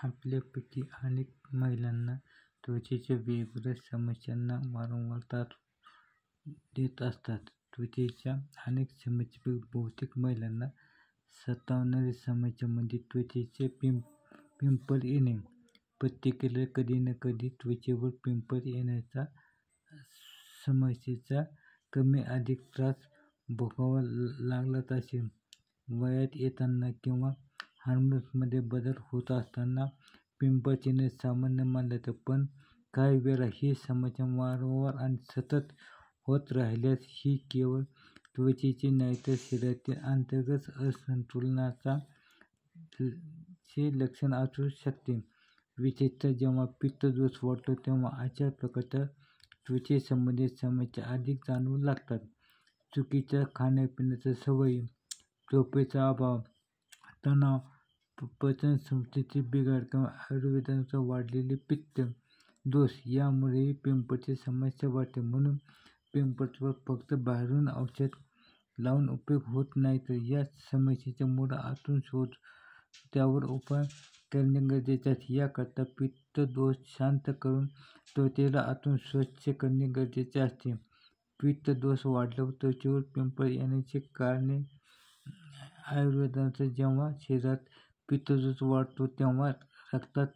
आपल्यापैकी अनेक महिलांना त्वचेच्या वेगवेगळ्या समस्यांना वारंवार त्रास देत असतात. त्वचेच्या अनेक समस्यांपैकी बहुतेक महिलांना सतावणारी समस्या म्हणजे त्वचेचे पिंपल येणे. प्रत्येकाला कधी ना कधी त्वचेवर पिंपल येण्याच्या समस्येचा कमी अधिक त्रास भोगावा लागलाच असेल. वयात येताना किंवा हार्मोन्समध्ये बदल होत असताना पिंपल्स येणे सामान्य मानले जाते. पण काही वेळा ही समस्या वारंवार आणि सतत होत राहिल्यास ही केवळ त्वचेची नाही तर शरीरातील अंतर्गत असंतुलनाचे लक्षण असू शकते. विशेषतः जेव्हा पित्तदोष वाढतो तेव्हा अशा प्रकारच्या त्वचेसंबंधित समस्या अधिक जाणवू लागतात. चुकीच्या खाण्यापिण्याच्या सवयी, झोपेचा अभाव, तणाव, पचनसंस्थेची बिघाड किंवा आयुर्वेदानुसार वाढलेले पित्त दोष यामुळेही पिंपल्सची समस्या वाढते. म्हणून पिंपल्सवर फक्त बाहेरून औषध लावून उपयोग होत नाही तर या समस्येचे मूळ आतून शोधून त्यावर उपाय करणे गरजेचे आहे. याकरता पित्तदोष शांत करून त्वचेला आतून स्वच्छ करणे गरजेचे असते. पित्तदोष वाढल्यावर त्वचेवर पिंपल येण्याची कारणे आयुर्वेदानुसार जेव्हा शरीरात पित्तदोष वाढतो तेव्हा रक्तात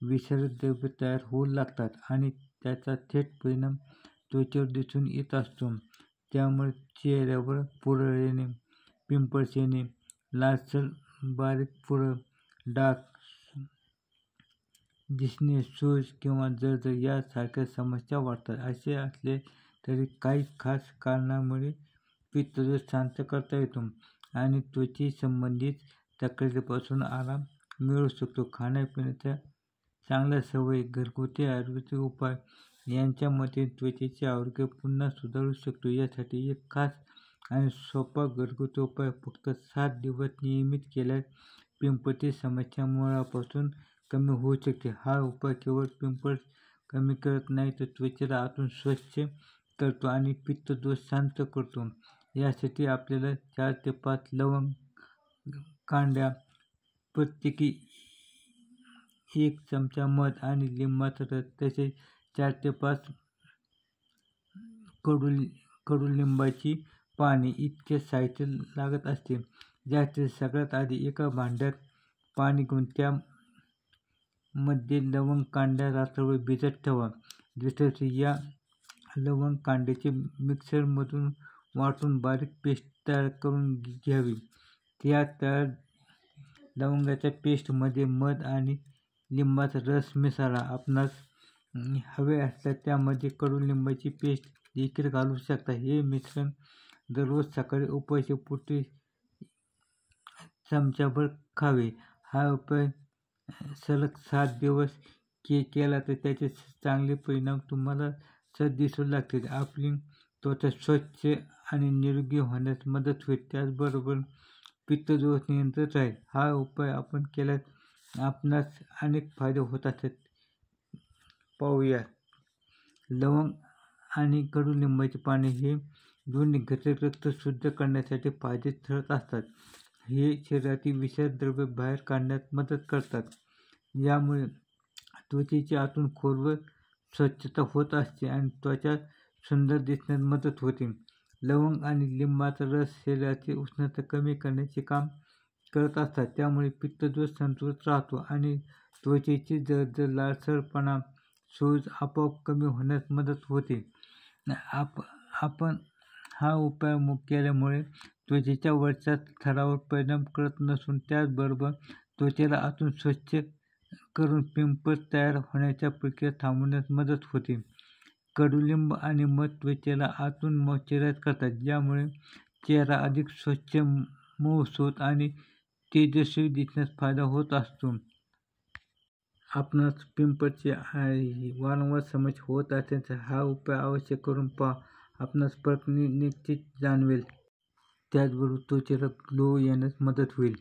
विषारी द्रव्ये तयार होऊ लागतात आणि त्याचा थेट परिणाम त्वचेवर दिसून येत असतो. त्यामुळे चेहऱ्यावर पुरळ येणे, पिंपल्स येणे, लालसर बारीक पुरळ, डाग दिसणे, सूज किंवा जळजळ यासारख्या समस्या वाढतात. असे असले तरी काही खास कारणांमुळे पित्तदोष शांत करता येतो आणि त्वचेसंबंधित तक्रारींपासून आराम मिळू शकतो. खाण्यापिण्याच्या चांगल्या सवयी, घरगुती आयुर्वेदिक उपाय यांच्या मदतीने त्वचेचे आरोग्य पुन्हा सुधारू शकतो. यासाठी एक खास आणि सोपा घरगुती उपाय फक्त 7 दिवस नियमित केल्यास पिंपल्सची समस्या मुळापासून कमी होऊ शकते. हा उपाय केवळ पिंपल्स कमी करत नाही तर त्वचेला आतून स्वच्छ करतो आणि पित्तदोष शांत करतो. यासाठी आपल्याला 4 ते 5 लवंग कांड्या, प्रत्येकी 1 चमचा मध आणि लिंबाचा रस तसेच 4 ते 5 कडुलिंबाची पाने इतके साहित्य लागत असते. यासाठी सगळ्यात आधी एका भांड्यात पाणी घेऊन त्यामध्ये लवंग कांड्या रात्रभर भिजत ठेवा. दुसऱ्या दिवशी या लवंग कांड्याची मिक्सरमधून वाटून बारीक पेस्ट तयार करून घ्यावी. या तयार लवंगाच्या पेस्टमध्ये मध आणि लिंबाचा रस मिसळा. आपणास हवे असल्यास त्यामध्ये कडुलिंबाची पेस्ट देखील घालू शकता. हे मिश्रण दररोज सकाळी उपवासापोटी चमचाभर खावे. हा उपाय सलग 7 दिवस केला तर त्याचे चांगले परिणाम तुम्हाला सहज दिसू लागतील. आपली त्वचा स्वच्छ आणि निरोगी होण्यास मदत होईल. त्याचबरोबर पित्तदोष नियंत्रित राहील. हा उपाय आपण केल्यास आपणास अनेक फायदे होत असतात. पाहूया. लवंग आणि कडुलिंबाची पाने हे दोन्ही घटक रक्त शुद्ध करण्यासाठी फायदेशीर ठरत असतात. हे शरीरातील विषारी द्रव्ये बाहेर काढण्यात मदत करतात. यामुळे त्वचेची आतून खोलवर स्वच्छता होत असते आणि त्वचा सुंदर दिसण्यास मदत होते. लवंग आणि लिंबाचा रस शरीरातील उष्णता कमी करण्याचे काम करत असतात. त्यामुळे पित्तदोष संतुलित राहतो आणि त्वचेची जळजळ, लालसरपणा, सूज आपोआप कमी होण्यास मदत होते. आपण हा उपाय केल्यामुळे त्वचेच्या वरच्या थरावर परिणाम करत नसून त्याचबरोबर त्वचेला आतून स्वच्छ करून पिंपल्स तयार होण्याच्या प्रक्रिया थांबवण्यास मदत होते. कडुलिंब आणि मध त्वचेला आतून मॉइश्चराइज करतात, ज्यामुळे चेहरा अधिक स्वच्छ, मऊसूत आणि तेजस्वी दिसण्यास फायदा होत असतो. आपणास पिंपल्सची वारंवार समस्या होत असेल तर हा उपाय अवश्य करून पहा. आपणास फरक निश्चित जाणवेल. त्याचबरोबर त्वचेला ग्लो येण्यास मदत होईल.